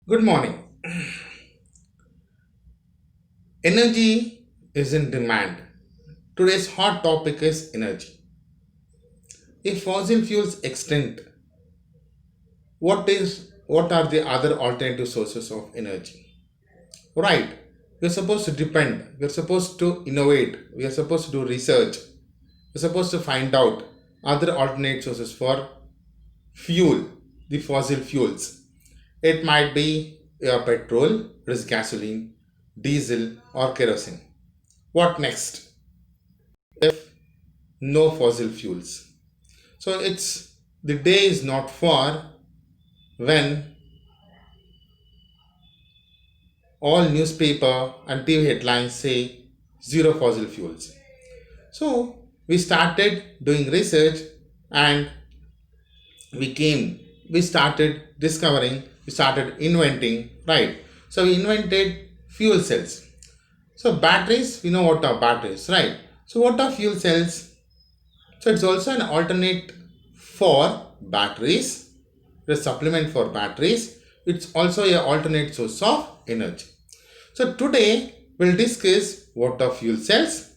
Good morning. Energy is in demand. Today's hot topic is energy. If fossil fuels extinct, what are the other alternative sources of energy? Right. We're supposed to depend, we're supposed to innovate, we are supposed to do research, we're supposed to find out other alternate sources for fuel, the fossil fuels. It might be petrol, it is gasoline, diesel, or kerosene. What next? If no fossil fuels. So it's the day is not far when all newspaper and TV headlines say zero fossil fuels. So we started doing research and we started discovering, we started inventing, right? So we invented fuel cells. So batteries, we know what are batteries, right? So what are fuel cells? So it's also an alternate for batteries, a supplement for batteries. It's also an alternate source of energy. So today we'll discuss what are fuel cells,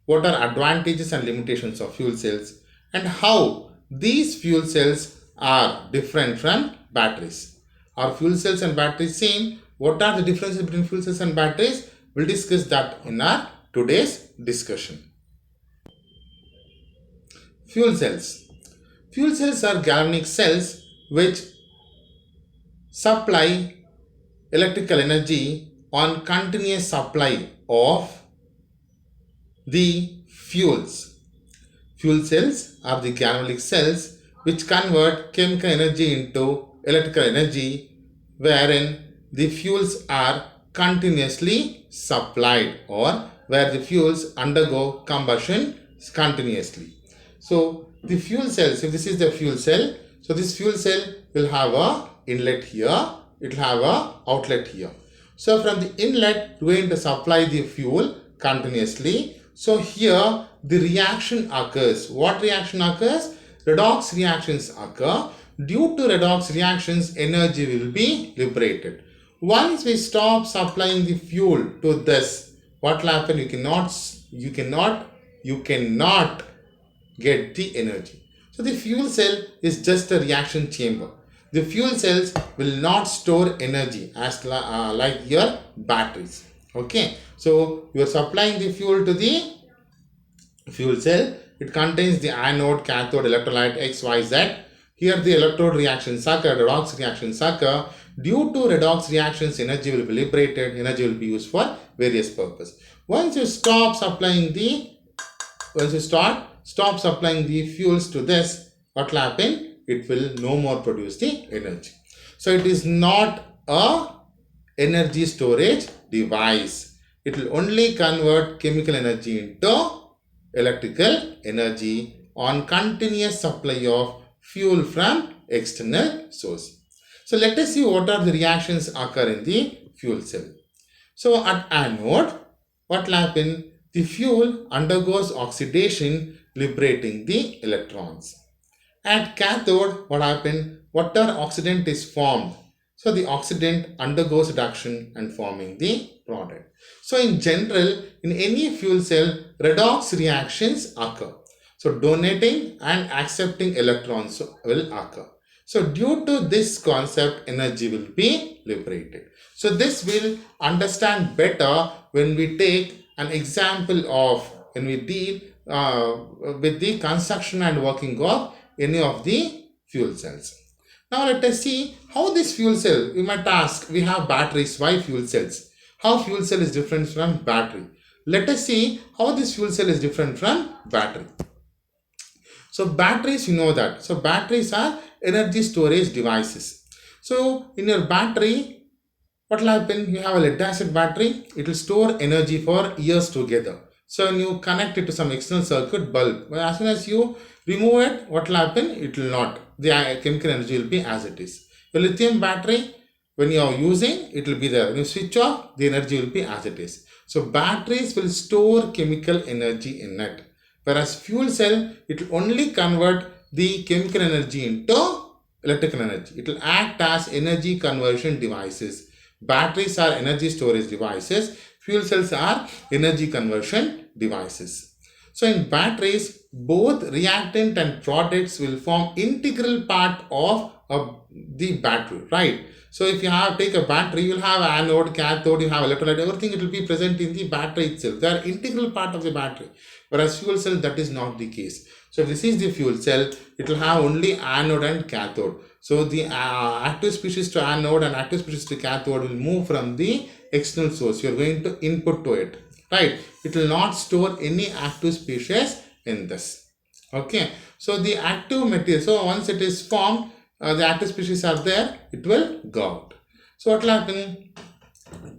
what are advantages and limitations of fuel cells, and how these fuel cells are different from batteries. Are fuel cells and batteries same? What are the differences between fuel cells and batteries? We'll discuss that in our today's discussion. Fuel cells. Fuel cells are galvanic cells which supply electrical energy on continuous supply of the fuels. Fuel cells are the galvanic cells which convert chemical energy into electrical energy, wherein the fuels are continuously supplied or where the fuels undergo combustion continuously. So the fuel cells, if this is the fuel cell, so this fuel cell will have a inlet here, it will have a outlet here. So from the inlet, we are going to supply the fuel continuously. So here the reaction occurs. What reaction occurs? Redox reactions occur. Due to redox reactions, energy will be liberated. Once we stop supplying the fuel to this, what will happen? You cannot get the energy. So the fuel cell is just a reaction chamber. The fuel cells will not store energy as like your batteries. Okay, so you are supplying the fuel to the fuel cell. It contains the anode, cathode, electrolyte X, Y, Z. Here the electrode reactions occur, redox reactions occur. Due to redox reactions, energy will be liberated, energy will be used for various purposes. Once you stop supplying the once you stop supplying the fuels to this, what will happen? It will no more produce the energy. So it is not a energy storage device. It will only convert chemical energy into electrical energy on continuous supply of fuel from external source. So let us see what are the reactions occur in the fuel cell. So at anode, what will happen? The fuel undergoes oxidation, liberating the electrons. At cathode, what happens? Water oxidant is formed. So the oxidant undergoes reduction and forming the product. So in general, in any fuel cell, redox reactions occur. So donating and accepting electrons will occur. So due to this concept, energy will be liberated. So this will understand better when we take an example of when we deal with the construction and working of any of the fuel cells. Now let us see how this fuel cell, you might ask, we have batteries, why fuel cells? How fuel cell is different from battery? Let us see how this fuel cell is different from battery. So batteries, you know that. So batteries are energy storage devices. So in your battery, what will happen? You have a lead acid battery, it will store energy for years together. So when you connect it to some external circuit bulb, well, as soon as you remove it, what will happen? It will not. The chemical energy will be as it is. The lithium battery, when you are using, it will be there. When you switch off, the energy will be as it is. So batteries will store chemical energy in it. Whereas fuel cell, it will only convert the chemical energy into electrical energy. It will act as energy conversion devices. Batteries are energy storage devices. Fuel cells are energy conversion devices. So in batteries, both reactant and products will form integral part of the battery, right? So if you have take a battery, you will have anode, cathode, you have electrolyte, everything it will be present in the battery itself. They are integral part of the battery. Whereas fuel cell, that is not the case. So if this is the fuel cell, it will have only anode and cathode. So the active species to anode and active species to cathode will move from the external source. You are going to input to it, right? It will not store any active species in this. Okay. So the active material. So once it is formed, the active species are there. It will go out. So what will happen?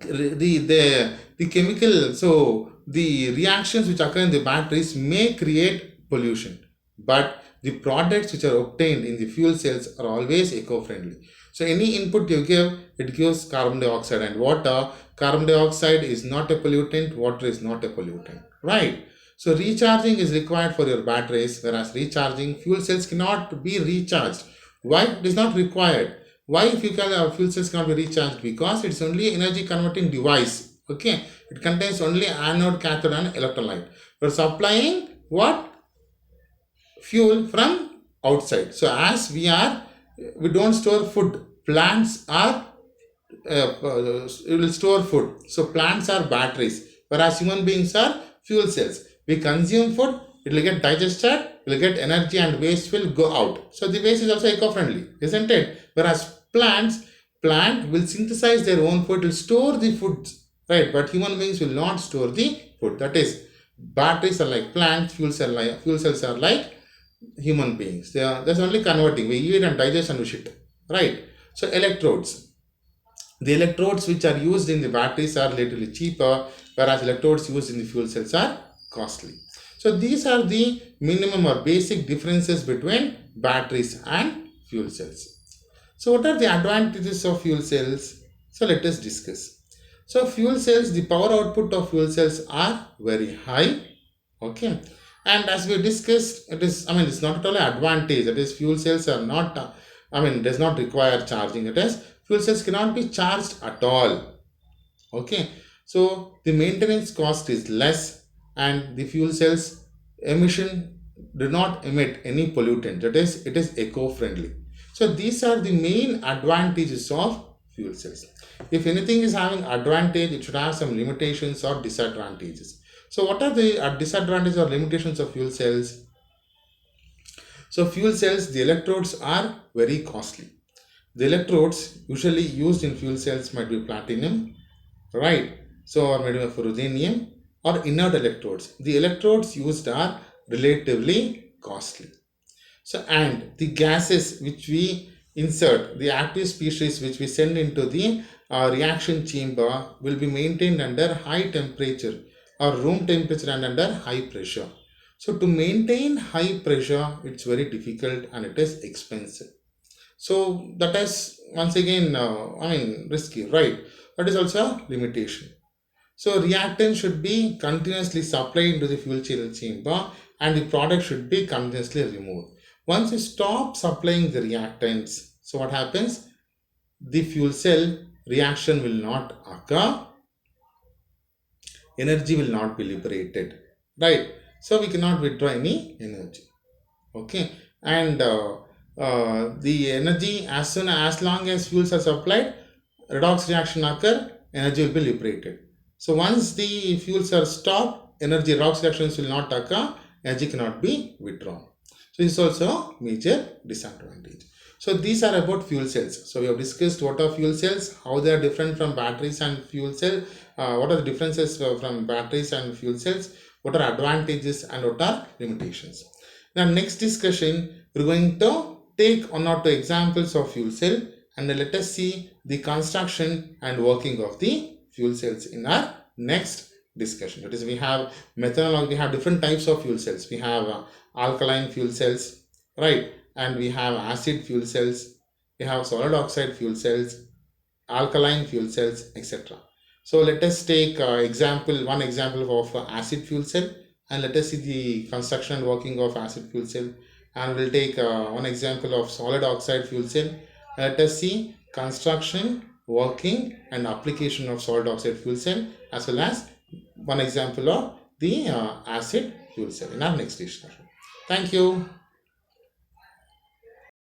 The chemical, so the reactions which occur in the batteries may create pollution, but the products which are obtained in the fuel cells are always eco-friendly. So any input you give, it gives carbon dioxide and water. Carbon dioxide is not a pollutant, water is not a pollutant, right? So recharging is required for your batteries, whereas recharging fuel cells cannot be recharged. Why it is not required? Why fuel cells cannot be recharged? Because it's only energy converting device. Okay, it contains only anode, cathode, and electrolyte. You're supplying what? Fuel from outside. So as we don't store food. Plants are it will store food. So plants are batteries, whereas human beings are fuel cells. We consume food, it will get digested, will get energy, and waste will go out. So the waste is also eco-friendly, isn't it? Whereas plant will synthesize their own food, will store the food, right? But human beings will not store the food. That is, batteries are like plants, fuel cells are like human beings. They are, that's only converting. We eat and digest and we shit, right? So electrodes. The electrodes which are used in the batteries are relatively cheaper, whereas electrodes used in the fuel cells are costly. So these are the minimum or basic differences between batteries and fuel cells. So what are the advantages of fuel cells? So let us discuss. So fuel cells, the power output of fuel cells are very high. Okay. And as we discussed, it's not at all an advantage. That is, fuel cells are not, does not require charging. It is, fuel cells cannot be charged at all. Okay. So the maintenance cost is less, and the fuel cells emission do not emit any pollutant. That is, it is eco-friendly. So these are the main advantages of fuel cells. If anything is having advantage, it should have some limitations or disadvantages. So what are the disadvantages or limitations of fuel cells? So fuel cells, the electrodes are very costly. The electrodes usually used in fuel cells might be platinum, right? So or maybe for ruthenium or inert electrodes. The electrodes used are relatively costly. So and the gases which we insert, the active species which we send into the reaction chamber will be maintained under high temperature or room temperature and under high pressure. So to maintain high pressure, it's very difficult and it is expensive. So that is once again, risky, right? That is also a limitation. So reactant should be continuously supplied into the fuel cell chamber and the product should be continuously removed. Once you stop supplying the reactants, so what happens? The fuel cell reaction will not occur, energy will not be liberated, right? So we cannot withdraw any energy. Okay, and the energy as long as fuels are supplied, redox reaction occur, energy will be liberated. So once the fuels are stopped, energy redox reactions will not occur, energy cannot be withdrawn. So this is also a major disadvantage. So these are about fuel cells. So we have discussed what are fuel cells, how they are different from batteries and fuel cell, what are the differences from batteries and fuel cells, what are advantages and what are limitations. Now next discussion, we're going to take one or two examples of fuel cell and let us see the construction and working of the fuel cells in our next discussion. That is, we have methanol, we have different types of fuel cells. We have alkaline fuel cells, right? And we have acid fuel cells, we have solid oxide fuel cells, alkaline fuel cells, etc. So let us take one example of acid fuel cell and let us see the construction and working of acid fuel cell. and we'll take one example of solid oxide fuel cell. Let us see construction, working, and application of solid oxide fuel cell, as well as one example of the acid fuel cell in our next discussion. Thank you.